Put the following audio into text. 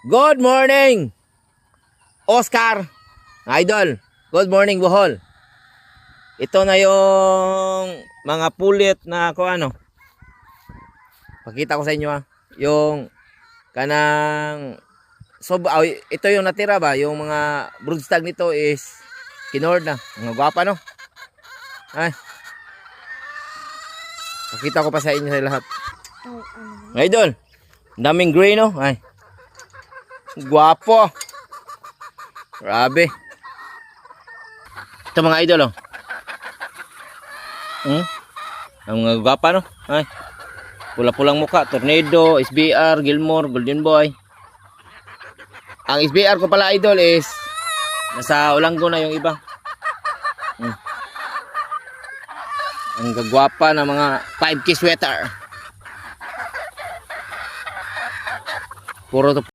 Good morning, Oscar, idol. Good morning, Bohol. Ito na yung mga pulit na ano. Pakita ko sa inyo yung kanang ito yung natira ba, yung mga broodstag nito is kinord na. Mga gwapa no. Ay. Pakita ko pa sa inyo sa lahat. Idol, daming gray no. Ay. Guwapo. Grabe. Ito mga idol Ang mga gwapa no. Ay. Pula-pulang muka, Tornado, SBR, Gilmore, Golden Boy. Ang SBR ko pala idol is nasa Olanggo na yung iba. Ang gagwapa na mga 5K sweater. Puro to